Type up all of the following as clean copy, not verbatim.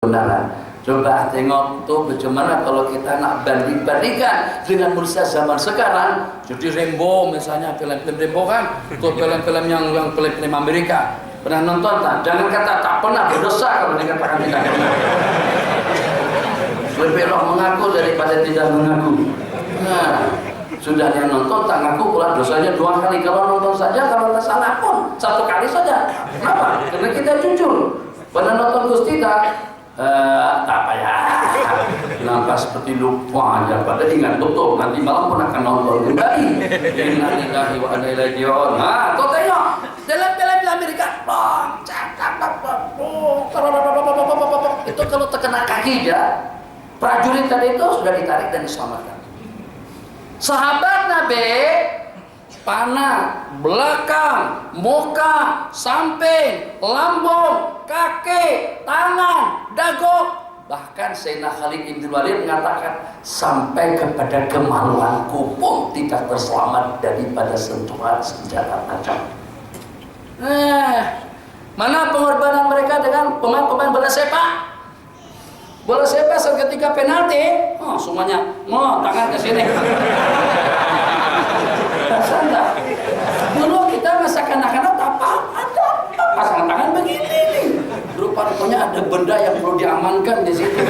kebenaran. Coba tengok tuh bagaimana kalau kita nak bandingkan dengan manusia zaman sekarang. Jadi Rambo misalnya, film-film Rambo kan, tuh film-film yang film-film Amerika. Pernah nonton tak? Jangan kata tak pernah, berdosa kalau dikatakan tidak pernah. Lebih roh mengaku daripada tidak mengaku. Nah, sudah yang nonton tak ngaku pula dosanya 2 kali. Kalau nonton saja, kalau tak salah pun 1 kali saja. Kenapa? Karena kita jujur. Pernah nonton Gusti tak? Tak payah, nampak seperti lupa aja. Pada ingat betul nanti malam pun akan nonton kembali. Innalillahi wa inna ilaihi raji'un. Nah, kau tengok dalam film Amerika, itu kalau terkena kaki ya, prajurit tadi itu sudah ditarik dan diselamatkan. Sahabat Nabi panah, belakang, muka, samping, lambung, kaki, tangan, dagu. Bahkan Sayyidina Khalid bin Walid mengatakan sampai kepada kemaluanku pun tidak terselamat daripada sentuhan senjata tajam. Mana pengorbanan mereka dengan pemain-pemain bola sepak? Bola sepak ketika penalti, semuanya, tangan ke sini. Dulu kita masa kanak-kanak ada pasang tangan begini nih. Rupanya ada benda yang perlu diamankan di situ.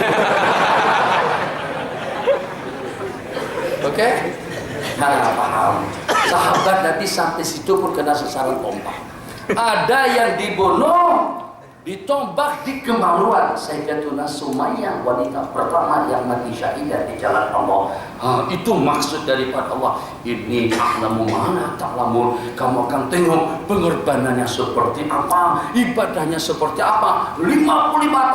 Oke? Nah, paham. Sahabat Nabi sampai situ pun kena sasaran tombak. Ada yang dibunuh, ditombak di kemaluan. Sayyidatuna Sumayyah, wanita pertama yang mati syahidah di jalan Allah. Itu maksud daripada Allah. Ini a'lamu ma la ta'lamun. Kamu akan tengok pengorbanannya seperti apa, ibadahnya seperti apa. 55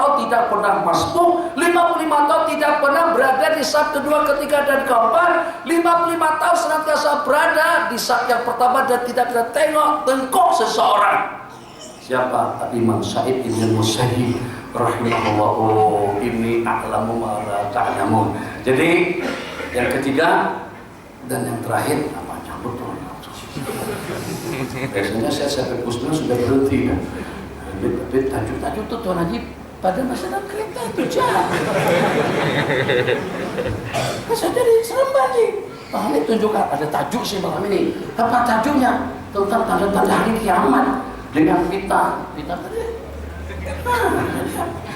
tahun tidak pernah masbuk, 55 tahun tidak pernah berada di saf kedua, ketiga dan keempat. 55 tahun senantiasa berada di saf yang pertama dan tidak pernah tengok tengkok seseorang. Siapa? Imam Sa'id bin Musayyib rahimahullah. Oh, ini a'lamu ma la ta'lamun. Jadi yang ketiga dan yang terakhir namanya betul. Biasanya saya sampai kusnul sudah berhenti kan. Tapi tajuk-tajuk itu Tuan Haji pada masalah kereta itu jahat. Saya jadi serem banget. Ini tunjukkan ada tajuk sih malam ini. Apa tajuknya? Tentang tanda-tanda hari kiamat. Dengan kita tadi,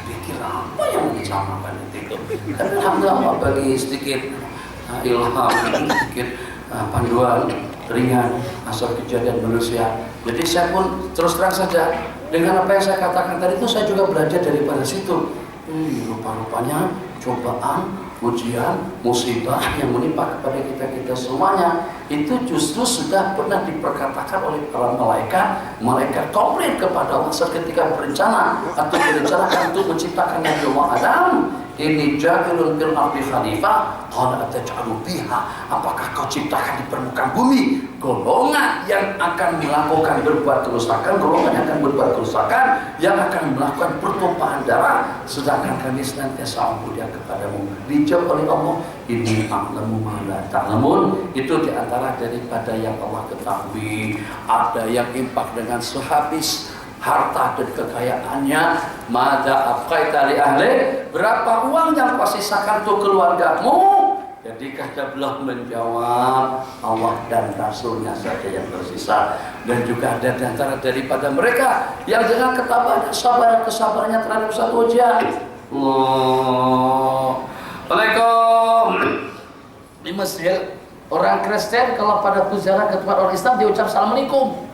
pikir apa yang disamakan itu? Tapi alhamdulillah bagi sedikit ilham, sedikit panduan ringan asal kejadian manusia. Jadi saya pun terus terang saja dengan apa yang saya katakan tadi itu saya juga belajar daripada situ. Rupa-rupanya cobaan, ujian, musibah yang menimpa kepada kita semuanya itu justru sudah pernah diperkatakan oleh para malaikat komplain kepada Allah ketika berencana atau berencanakan untuk menciptakan Nabi Adam. Ini ja'ilun fil ardi khalifah qala ataj'alu fiha, apakah kau ciptakan di permukaan bumi golongan yang akan melakukan berbuat kerusakan, golongan yang akan berbuat kerusakan, yang akan melakukan pertumpahan darah, sedangkan kami senantiasa mulia kepadamu. Dijawab oleh Allah, ini a'lamu ma la ta'lamun. Itu diantara daripada yang Allah ketahui. Ada yang infak dengan sehabis harta dan kekayaannya. Mada abqaita li ahli, berapa uang yang kau sisakan untuk keluargamu? Jadikah dia belum menjawab, Allah dan Rasulnya saja yang tersisa. Dan juga ada di antara daripada mereka yang dengan ketabahan dan kesabarannya terhadap satu ujian. Waalaikumsalam. Di masjid orang Kristen kalau pada ziarah ke tempat orang Islam dia ucap assalamualaikum.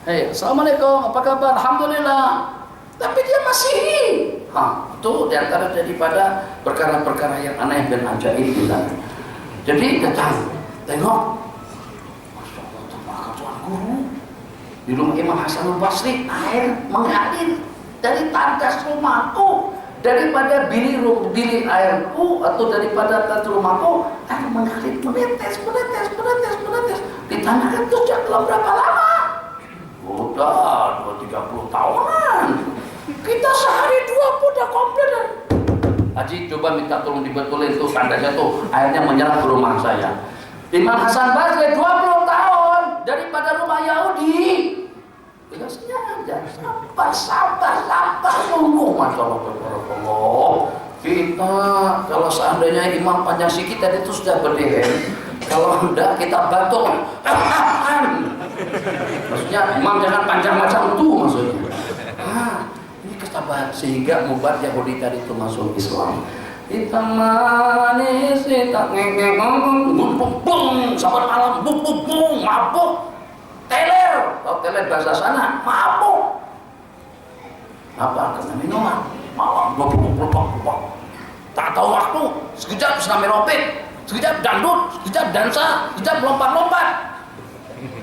Hei, assalamualaikum, apa kabar? Alhamdulillah. Tapi dia Masihi. Itu diantara daripada perkara-perkara yang aneh dan ajaib kita. Jadi datang, tengok, Masya Allah, terbakat Tuan Guru. Di rumah Imam Hasanul Basri air mengalir dari tandas rumahku, daripada bilik airku atau daripada tandas rumahku, air mengalir menetes. Ditanyakan itu sejak berapa lama? Udah 20-30 tahunan. Kita sehari 2 udah komplit. Haji coba minta tolong dibetulin tuh tandanya tuh airnya menyerap ke rumah saya. Imam Hasan Basri 20 tahun daripada rumah Yahudi. Tidak senyap. saja. Sabar, sungguh Masya Allah. Kita kalau seandainya imam panjang sikit tadi itu sudah berdiri. Kalau enggak kita batuk. Maksudnya imam jangan panjang macam itu maksudnya. Ini kesabaran sehingga membuat Yahudi tadi itu masuk Islam. Kita manis, kita ngeng bung, sabar malam, bung, mabuk, teler, kalau teler bahasa sana, mabuk. Apa karena minuman, malam, buk, tak tahu waktu, sekejap senam aerobik, sekejap dangdut, sekejap dansa, sekejap lompat-lompat.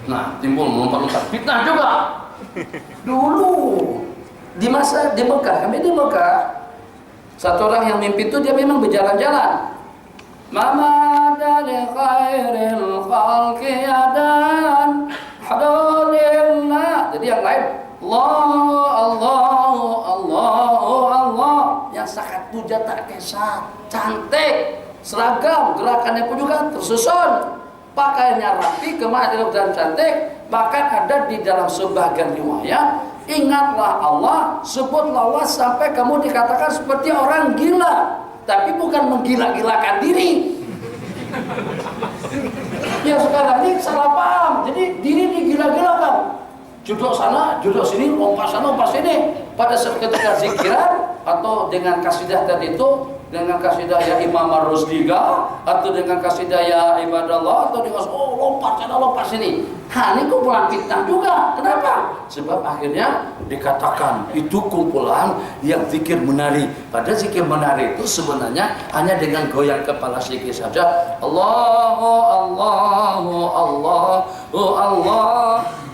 Nah, timbul melompat-lompat, fitnah juga. Dulu di Mekah, kami di Mekah. Satu orang yang mimpi itu dia memang berjalan-jalan. Mama dari khairil khalqi adan hadulillah. Jadi yang lain Allah. Yang sangat puja tak kesat, cantik, seragam, gerakannya pun juga tersusun, pakaiannya rapi, kemas dan cantik. Bahkan ada di dalam sebagian riwayat, ingatlah Allah, sebutlah Allah sampai kamu dikatakan seperti orang gila, tapi bukan menggila-gilakan diri. Ya sekarang ini salah paham, jadi diri digila-gilakan. Judul sana, judul sini, lompat sana, lompat sini. Pada saat ketika zikiran atau dengan kasidah tadi itu, dengan kasidah ya Imam Ar-Rusdiga atau dengan kasidah ya Ibadallah atau dengan lompat sana, lompat sini. Ini kumpulan fitnah juga. Kenapa? Sebab akhirnya dikatakan itu kumpulan yang zikir menari. Padahal zikir menari itu sebenarnya hanya dengan goyang kepala sedikit saja.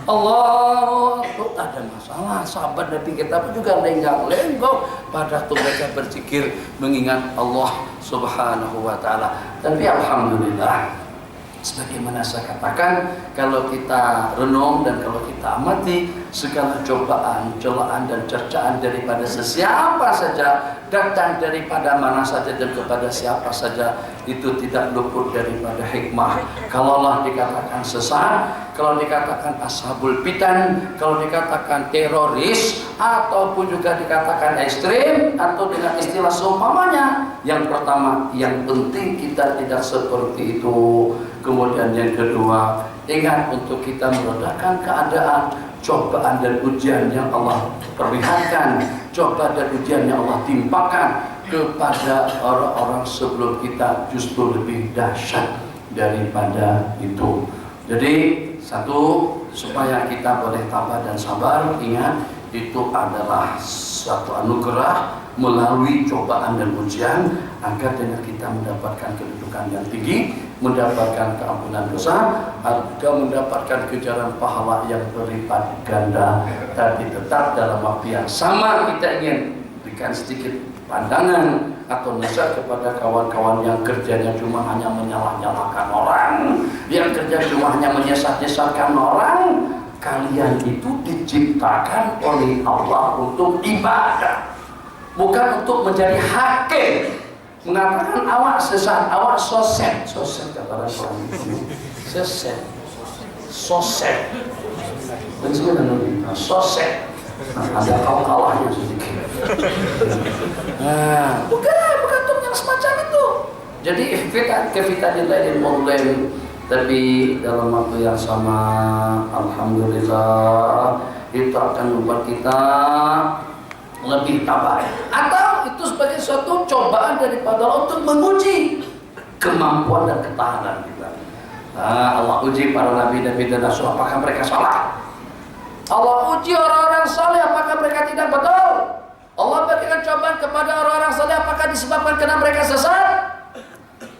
Allah itu ada masalah. Sahabat Nabi kita pun juga lenggang-lenggong pada waktu mereka berzikir mengingat Allah Subhanahu wa taala. Tapi alhamdulillah, sebagaimana saya katakan, kalau kita renung dan kalau kita amati segala cobaan, celaan dan cercaan daripada sesiapa saja, datang daripada mana saja dan kepada siapa saja, itu tidak luput daripada hikmah. Kalaulah dikatakan sesat, kalau dikatakan ashabul fitan, kalau dikatakan teroris, ataupun juga dikatakan ekstrim, atau dengan istilah seumpamanya, yang pertama, yang penting kita tidak seperti itu. Kemudian yang kedua, ingat untuk kita meredakan keadaan, cobaan dan ujian yang Allah perlihatkan, cobaan dan ujian yang Allah timpakan kepada orang-orang sebelum kita justru lebih dahsyat daripada itu. Jadi satu, supaya kita boleh tabah dan sabar, ingat itu adalah suatu anugerah melalui cobaan dan ujian agar dengan kita mendapatkan kedudukan yang tinggi, mendapatkan keampunan dosa, atau mendapatkan kejaran pahala yang berlipat ganda. Tapi tetap dalam waktu yang sama kita ingin berikan sedikit pandangan atau nasihat kepada kawan-kawan yang kerjanya cuma hanya menyalah-nyalahkan orang, yang kerja cuma hanya menyesat-nyesatkan orang. Kalian itu diciptakan oleh Allah untuk ibadah, bukan untuk menjadi hakim. Mengatakan awak sesat, awak soset kata orang soset. Benar soset. Ada kalah-kalahnya sedikit. Bukan untuk yang semacam itu. Jadi kefitanillahi al-mu'lim. Tapi dalam waktu yang sama, alhamdulillah, itu akan membuat kita lebih tabah. Atau itu sebagai suatu cobaan daripada Allah untuk menguji kemampuan dan ketahanan kita. Allah uji para nabi dan rasul, apakah mereka salah? Allah uji orang-orang saleh, apakah mereka tidak betul? Allah berikan cobaan kepada orang-orang saleh, apakah disebabkan karena mereka sesat?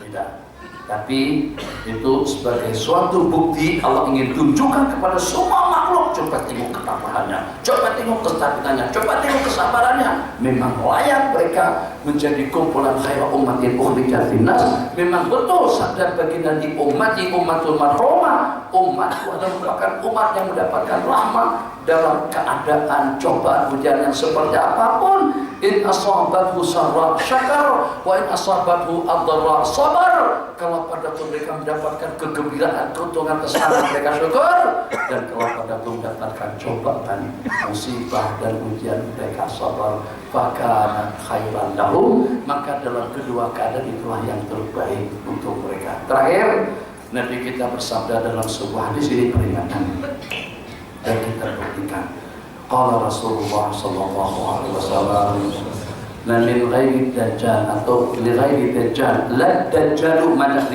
Tidak. Tapi itu sebagai suatu bukti Allah ingin tunjukkan kepada semua makhluk. Coba tengok ketabahannya, coba tengok kestabilannya, coba tengok kesabarannya. Memang layak mereka menjadi kumpulan khairu ummatin ukhrijat linnas. Memang betul sadar baginda di ummati ummatul marhumah. Umat itu adalah merupakan umat yang mendapatkan rahmat dalam keadaan cobaan ujian yang seperti apapun. In asabathu sarra syakar wa in asabathu ad-dharra sabar. Kalau pada mereka mendapatkan kegembiraan, keuntungan, kesenangan, mereka syukur. Dan kalau pada mendapatkan cobaan, musibah dan ujian, mereka sabar. Fakana khairan lahum, maka dalam kedua keadaan itulah yang terbaik untuk mereka. Terakhir, Nabi kita bersabda dalam sebuah hadis, ini peringatan dan kita buktikan. Qala Rasulullah sallallahu alaihi wasallam, "La min ghairi dajjal atau li ghairi dajjal, la dajjalu." Banyak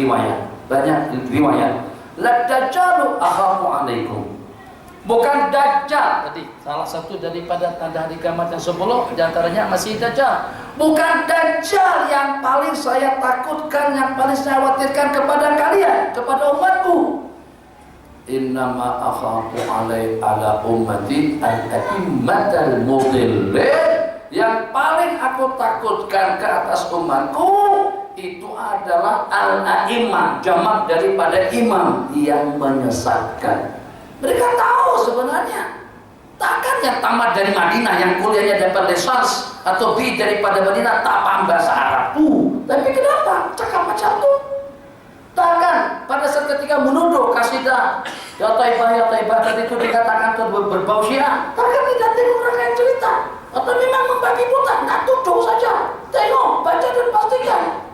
riwayat. La dajjalu akhafu alaikum. Bukan dajjal. Tadi salah satu daripada tanda hari kiamat yang 10 di antaranya masih dajjal. Bukan dajjal yang paling saya takutkan, yang paling saya khawatirkan kepada kalian, kepada umatku. Innama akhafu ala ummati al-a'immatal mudillin. Yang paling aku takutkan ke atas umatku itu adalah al-a'immah, jamak daripada imam, yang menyesatkan. Mereka tahu sebenarnya, takkan yang tamat dari Madinah, yang kuliahnya dapat lisans atau B daripada Madinah tak paham bahasa Arab tuh. Tapi kenapa cakap macam tuh? Takkan pada saat ketika menuduh kasidah ya Taibah tadi itu dikatakan berbau Syiah, takkan tidak tengok mereka yang cerita atau memang membagi buta, nak tuduh saja, tengok, baca dan pastikan.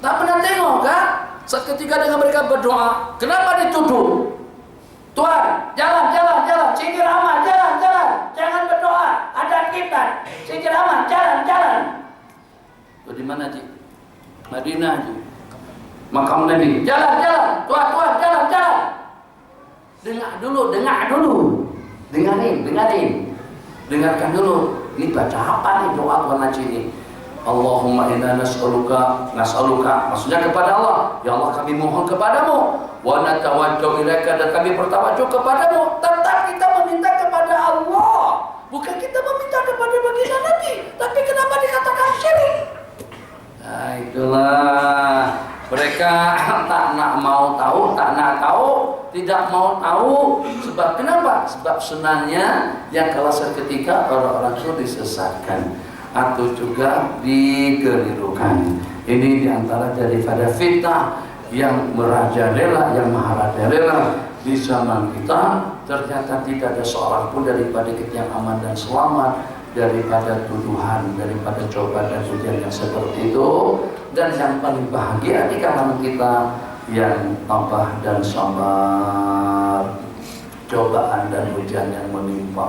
Tak pernah tengok kan? Saat ketika dengan mereka berdoa, kenapa dituduh? Tuhan, jalan, Cikir Ahmad, jalan, jangan berdoa, ada kita, Cikir Ahmad, jalan. Itu di mana Cik? Madinah Cik. Makam Nabi, jalan, Tuhan, jalan. Dengar dulu. Dengarkan dulu. Ini baca apa nih doa Tuhan Haji ini? Allahumma inna nas'aluka, maksudnya kepada Allah. Ya Allah, kami mohon kepadamu. Wa natawajjau ilaika, dan kami bertawajuh kepadamu. Tetap kita meminta kepada Allah, bukan kita meminta kepada baginda Nabi. Tapi kenapa dikatakan syirik? Nah, itulah mereka tak mau tahu, tidak mau tahu. Sebab kenapa? Sebab sunahnya yang kalau seketika orang-orang itu disesatkan atau juga dikelirukan. Ini diantara daripada fitnah yang merajalela, yang maharajalela di zaman kita. Ternyata tidak ada seorang pun daripada kita yang aman dan selamat daripada tuduhan, daripada cobaan dan ujian yang seperti itu. Dan yang paling bahagia di kalangan kita yang tabah dan sabar cobaan dan ujian yang menimpa.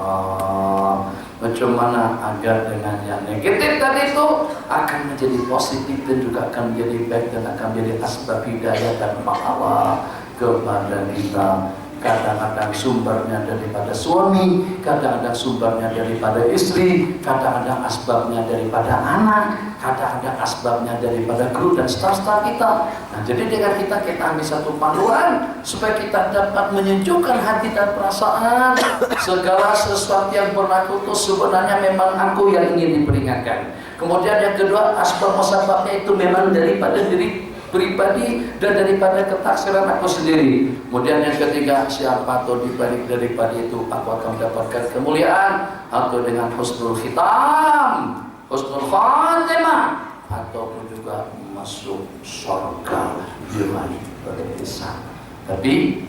Bagaimana agar dengan yang negatif tadi itu akan menjadi positif dan juga akan menjadi baik dan akan menjadi asbab hidayah dan pahala kepada kita. Kadang-kadang sumbernya daripada suami, kadang-kadang sumbernya daripada istri, kadang-kadang asbabnya daripada anak, kadang-kadang asbabnya daripada guru dan staf-staf kita. Nah, jadi dengan kita ambil satu panduan supaya kita dapat menyejukkan hati dan perasaan. Segala sesuatu yang berlaku itu sebenarnya memang aku yang ingin diperingatkan. Kemudian yang kedua, asbab musababnya itu memang daripada diri pribadi dan daripada ketaksiran aku sendiri. Kemudian yang ketiga, siapa atau dibalik daripada itu aku akan mendapatkan kemuliaan atau dengan husnul khitam, husnul khatimah, ataupun juga masuk surga diraih berhisab. Tapi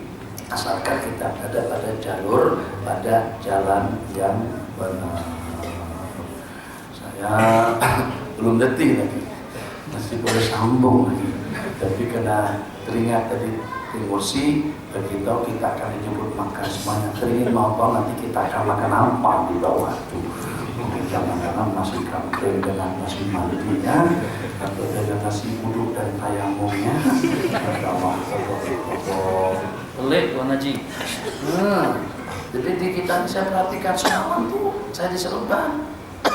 asalkan kita ada pada jalan yang benar. Saya belum detik lagi, masih boleh sambung lagi. Tapi kena teringat tadi emosi, beritahu kita akan dijemput makan semuanya. Teringin mau tahu nanti kita akan makan apa di bawah itu. Jangan-jangan nasi kampung dengan nasi mandinya, atau dengan nasi uduk dan tayamumnya. Allah, pelik Tuan Haji. Jadi di kita saya perhatikan semalam tuh saya diserban.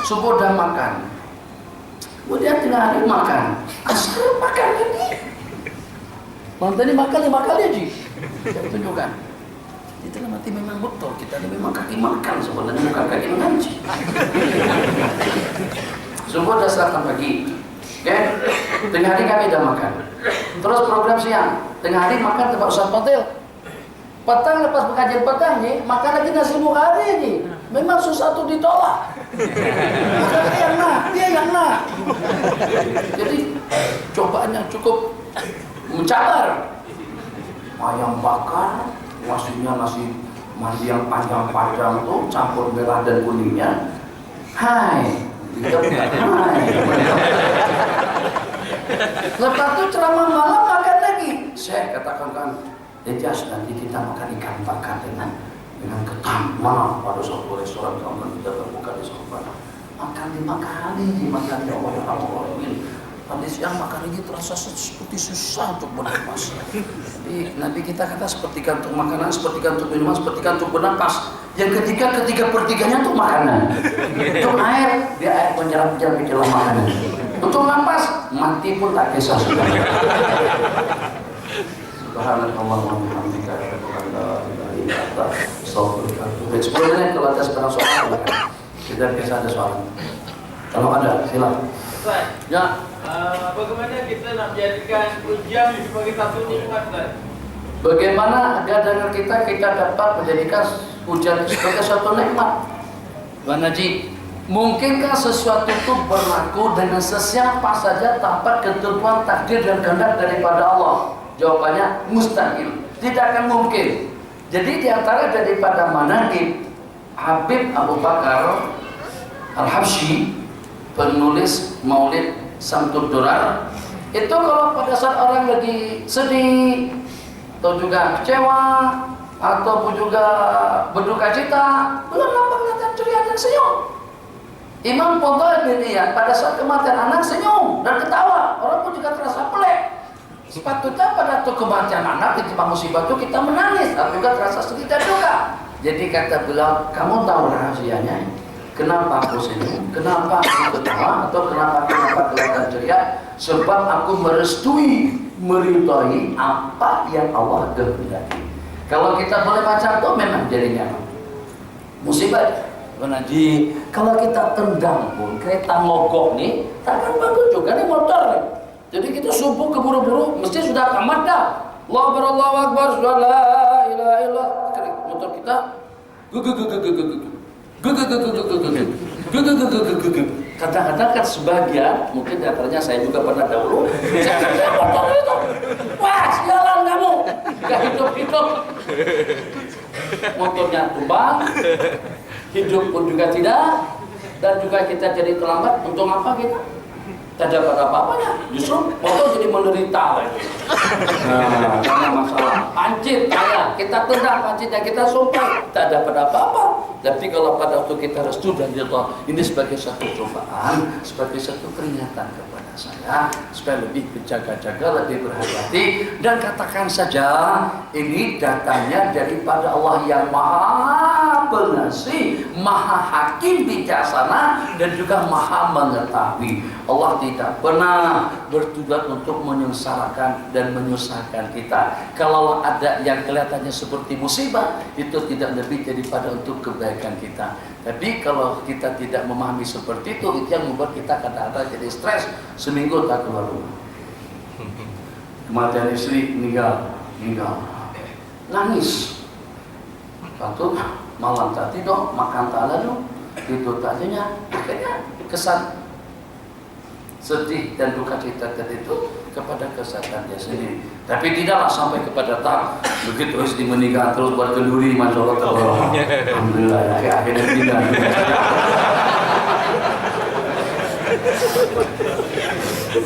Subuh udah makan. Kemudian tengah hari makan. Asal makan lagi. Malam tadi makan 5 kali aja. Saya tunjukkan. Itu mati memang betul. Kita ini memang kaki makan sebenarnya, bukan kaki mengaji. Subuh udah selatan pagi. Oke? Tengah hari kami udah makan. Terus program siang. Tengah hari makan tempat Ustaz Fadil. Petang lepas pengajian petang nih, makan lagi nasi bukhari nih. Memang susah tuh ditolak. Dia yang nak. Jadi cobaannya cukup mencabar. Ayam bakar, nasinya nasi mandi yang panjang-panjang tuh, campur merah dan kuningnya. Hai, dia bilang hai. Lepas itu ceramah malam makan lagi. Saya katakan kan, Jas nanti kita makan ikan bakar dengan ketam. Mana pada suatu restoran kamu kita terbuka di sana. Makan 5 kali, dimakan ya Allah ini. Tadi siang makan ini terasa seperti susah untuk bernapas. Jadi Nabi kita kata sepertikan untuk makanan, sepertikan untuk minuman, sepertikan untuk bernapas. Yang ketiga pertiganya untuk makanan. Untuk air, dia air menyerap-nyerap di dalam makanan. Untuk napas, mati pun tak kisah sudah. Subhanallah wa bihamdika asyhadu an la ilaha illa anta astaghfiruka wa atubu ilaik. 10 menit kalau ada sekarang soal, kita biasa ada soal. Kalau ada, silakan. Ya. Bagaimana kita nak menjadikan ujian sebagai satu nikmat, Ustaz? Bagaimana agar dengan kita dapat menjadikan ujian sebagai suatu nikmat? Tuan Haji, mungkinkah sesuatu itu berlaku dengan sesiapa saja tanpa ketentuan takdir dan kehendak daripada Allah? Jawabannya mustahil, tidak akan mungkin. Jadi diantara daripada manaqib Habib Abu Bakar Al-Habsyi, penulis Maulid Samtud Durar, itu kalau pada saat orang lagi sedih atau juga kecewa ataupun juga berduka cita, belum nampak kelihatan ceria dan senyum. Imam Fadhail bin Iyad pada saat kematian anak senyum dan ketawa, orang pun juga terasa pelik. Sepatutnya pada waktu kematian anak, ketika musibah itu kita menangis, tapi juga terasa sedih dan duka. Jadi kata beliau, kamu tahu rahasianya? Kenapa aku senyum? Kenapa aku ketawa? Atau kenapa kelihatan ceria? Sebab aku merestui, meridhai apa yang Allah kehendaki. Kalau kita boleh macam itu memang jadinya musibah. Jadi kalau kita tendang pun kereta mogok nih, takkan bagus juga nih motor nih. Jadi kita subuh keburu-buru, mesti sudah kamat dah. Allahu Akbar, la ilaha illallah. Motor kita kadang-kadang kan sebagian, mungkin diantaranya saya juga pernah dahulu, saya motor itu, wah sialan kamu, gak hidup-hidup, motornya tumbang, hidup pun juga tidak, dan juga kita jadi terlambat. Untung apa kita? Tak dapat apa-apanya, justru motor jadi menderita. Nah, karena masalah pancit, kita tendang pancitnya, kita sumpah, tak dapat apa-apa. Tapi kalau pada waktu kita restu dan Allah, ini sebagai satu cobaan, sebagai satu peringatan kepada saya, supaya lebih berjaga-jaga, lebih berhati-hati, dan katakan saja, ini datangnya daripada Allah yang Maha Pengasih, Maha Hakim bijaksana, dan juga Maha Mengetahui. Allah tidak pernah bertugas untuk menyengsarakan dan menyusahkan kita. Kalau ada yang kelihatannya seperti musibah, itu tidak lebih daripada untuk kebaikan kita. Tapi kalau kita tidak memahami seperti itu yang membuat kita kadang-kadang jadi stres, seminggu tak keluar rumah. Kematian istri, meninggal, nangis. Satu malam tak tidur, makan tak lalu, itu tadinya, akhirnya kesan sedih dan duka cita tadi itu kepada kesehatan dia sendiri. Tapi tidaklah sampai kepada tak begitu istri meninggal terus berkenduri, masya Allah, alhamdulillah, akhirnya tidak.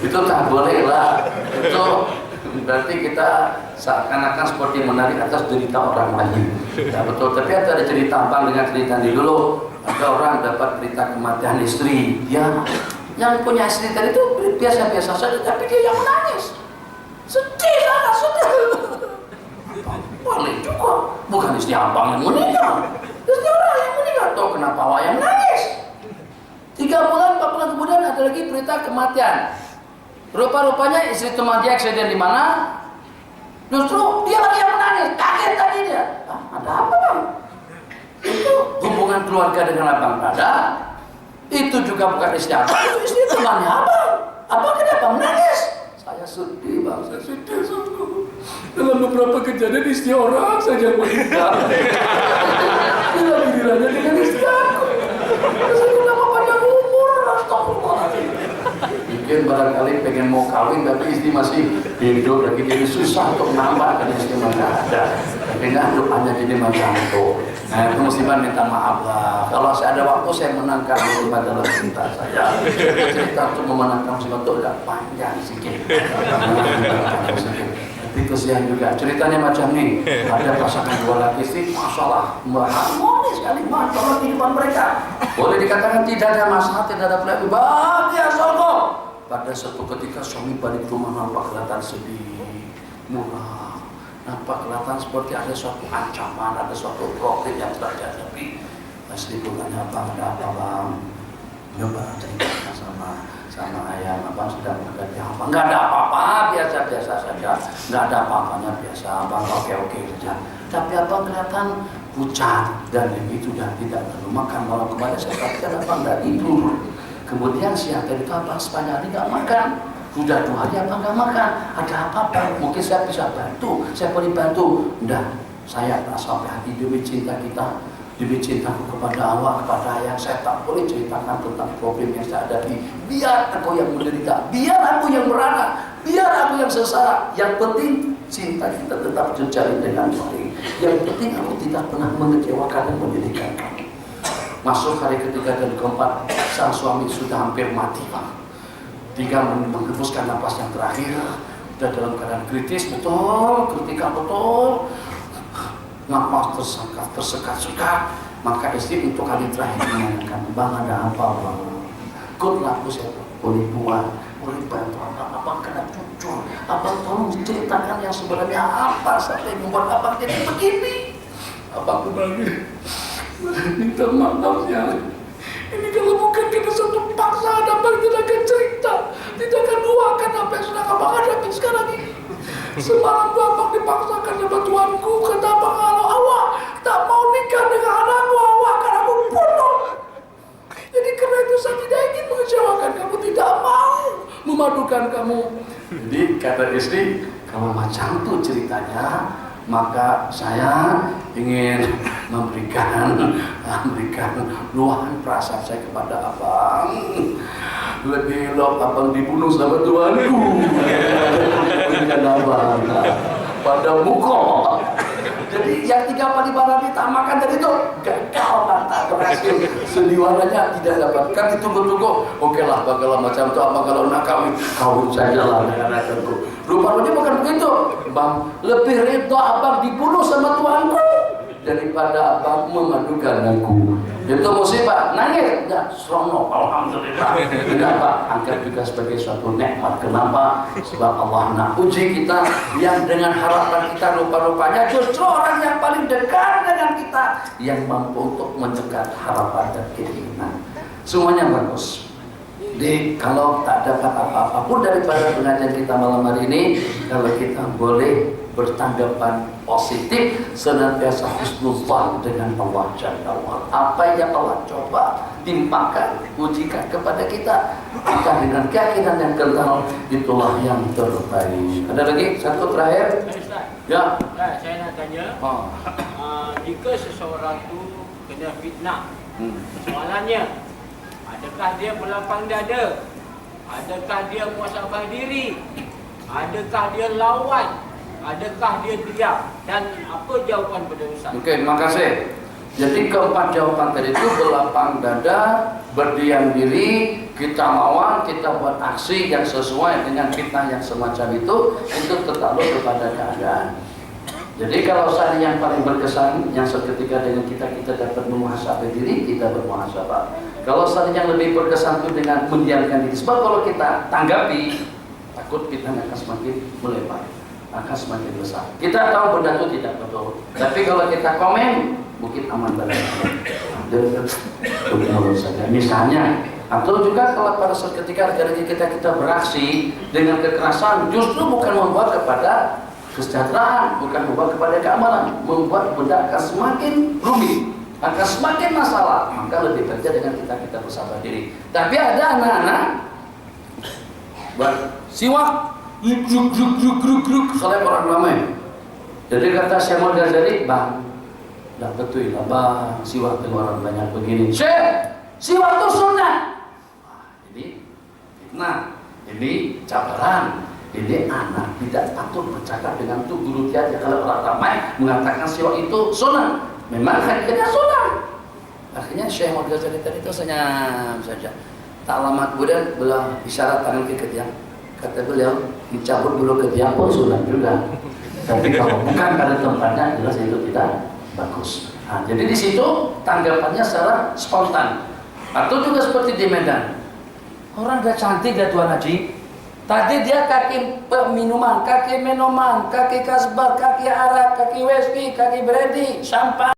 Itu tak boleh lah. Itu berarti kita seakan-akan seperti menarik atas derita orang lain. Ya betul. Tapi ada cerita abang dengan cerita ini dulu. Ada orang dapat berita kematian istri, dia yang punya istri tadi itu biasa-biasa saja, tapi dia yang menangis. Sedih sangat, sedih. Boleh juga, bukan istri abang yang meninggal, istri orang yang meninggal. Tahu kenapa awak yang menangis? 3 bulan, 4 bulan kemudian ada lagi berita kematian. Rupa-rupanya istri teman dia aksiden di mana? Justru dia lagi yang menangis, kaget tadi dia. Ada apa bang? Itu hubungan keluarga dengan abang ada. Itu juga bukan istri abang, itu istri temannya abang. Abang kenapa menangis? Saya sedih bang, saya sedih sungguh. Dalam beberapa kejadian istri orang saja meninggal. Bila dirilannya dengan istri aku. Kenapa panjang umur? Astagfirullahaladzim. Mungkin barangkali pengen mau kawin tapi istri masih hidup lagi, jadi susah untuk nambah kan istri mana ada. Tapi nah doanya jadi macam itu. Nah itu musliman minta maaf lah. Kalau saya ada waktu saya menangkan muslimat dalam cinta saya. Cerita untuk memenangkan muslimat itu udah panjang sedikit. Tapi kesian juga. Ceritanya macam ini. Ada pasangan dua laki istri, masalah harmonis sekali, masalah kehidupan mereka. Boleh dikatakan tidak ada masalah, tidak ada pelagi, bahagia sokong. Pada suatu ketika suami balik rumah nampak kelihatan sedih, murah, nampak kelihatan seperti ada suatu ancaman, ada suatu problem yang telah dihadapi. Pasti bertanya, apa ada apa bang? Coba cerita sama ayah, abang sedang menghadapi apa? Nggak ada apa-apa, biasa-biasa saja. Nggak ada apa-apanya, biasa, abang oke-oke saja. Tapi abang kelihatan pucat dan begitu dan tidak lalu makan. Malam kemarin saya katakan abang nggak tidur. Kemudian siang tadi itu abang sepanjang hari nggak makan. Sudah 2 hari abang nggak makan. Ada apa-apa? Mungkin saya bisa bantu. Saya boleh bantu. Enggak, saya tak sampai hati demi cinta kita, demi cintaku kepada awak, kepada ayah. Saya tak boleh ceritakan tentang problem yang saya hadapi. Biar aku yang menderita, biar aku yang merana, biar aku yang sengsara. Yang penting cinta kita tetap terjalin dengan baik. Yang penting aku tidak pernah mengecewakan dan menyedihkan kamu. Masuk hari ketiga dan keempat, sang suami sudah hampir mati, Pak. Tinggal menghembuskan napas yang terakhir. Sudah dalam keadaan kritis, betul, kritikal betul. Napas tersekat-sekat. Maka istri untuk kali terakhir menanyakan, bang ada apa bang? Good laku saya boleh buat, boleh bantu abang kena jujur. Abang tolong ceritakan yang sebenarnya apa sampai membuat abang jadi begini. Abang berbagi. Minta maaf ya. Ini kalau bukan kita satu paksaan, abang tidak akan cerita, tidak akan luahkan apa yang sedang abang hadapi sekarang ini. Semalam abang dipaksakan sama tuanku, kata abang kalau awak tak mau nikah dengan anakku, awak akan aku bunuh. Jadi karena itu saya tidak ingin mengecewakan kamu, tidak mau memadukan kamu. Jadi kata istri, kalau macam itu ceritanya, maka saya ingin memberikan luahan perasaan saya kepada abang. Lebih elok abang dibunuh sama tuanku dengan abang pada muka. Jadi yang 3 kali barang ditamakan dari itu gagal, tak berhasil. Sendiwalanya tidak dapatkan, ditunggu-tunggu. Oke lah, bagaimana macam itu, abang kalau nak kawin saja lah dengan anakku. Rupanya bukan begitu, bang. Lebih ridho abang dibunuh sama tuanku daripada abang memadukan aku. Itu musibah, nangis, enggak, seronok, alhamdulillah. Kenapa? Anggap juga sebagai suatu nikmat. Kenapa? Sebab Allah nak uji kita, yang dengan harapan kita rupa-rupanya justru orang yang paling dekat dengan kita, yang mampu untuk mendekat harapan dan keinginan. Semuanya bagus. Jadi kalau tak dapat apa-apa pun daripada pengajian kita malam hari ini, kalau kita boleh bertanggapan positif, senantiasa husnuzan dengan Allah Jalla wa'ala. Apa yang Allah coba timpakan, ujikan kepada kita, kita dengan keyakinan yang kental, itulah yang terbaik. Ada lagi satu terakhir? Ya. Saya nak tanya, jika seseorang itu kena fitnah, soalannya, adakah dia berlapang dada? Adakah dia muhasabah diri? Adakah dia lawan? Adakah dia diam? Dan apa jawapan pada Ustaz? Oke, makasih. Jadi keempat jawaban tadi itu berlapang dada, berdiam diri, kita lawan, kita buat aksi yang sesuai dengan fitnah yang semacam itu tertakluk kepada keadaan. Jadi kalau saat yang paling berkesan yang seketika dengan kita dapat memuhasabah diri, kita bermuhasabah. Kalau saat yang lebih berkesan itu dengan mendiamkan diri. Sebab kalau kita tanggapi, takut kita akan semakin melebar, akan semakin besar. Kita tahu benda itu tidak betul, tapi kalau kita komen, mungkin aman dari itu saja. Misalnya, atau juga kalau pada saat ketika kita beraksi dengan kekerasan, justru bukan membuat kepada kesejahteraan, bukan membuat kepada keamanan, membuat benda akan semakin rumit, akan semakin masalah. Maka lebih baik dengan kita bersabar diri. Tapi ada anak-anak buat siwak, gruk, soalnya orang ramai. Jadi kata Syekh Ghazali, bang, dah betul lah bang, siwak keluaran banyak begini. Syekh, Siwak itu sunnah. Ini fitnah, ini cabaran. Ini anak tidak patut bercakap dengan itu guru dia kalau orang ramai mengatakan siwak itu sunnah. Memang hakikatnya sunnah. Akhirnya Syekh Muhammad Ghazali tadi itu senyum saja. Tak lama kemudian beliau isyarat tangan ke ketiak. Kata beliau, mencabut bulu ketiak pun sunnah juga. Tapi kalau bukan pada tempatnya jelas itu tidak bagus. Nah, jadi di situ tanggapannya secara spontan. Atau juga seperti di Medan. Orang gak cantik ya Tuan Haji. Tadi dia kaki minuman, kaki kasbar, kaki arak, kaki whisky, kaki brandy, champagne.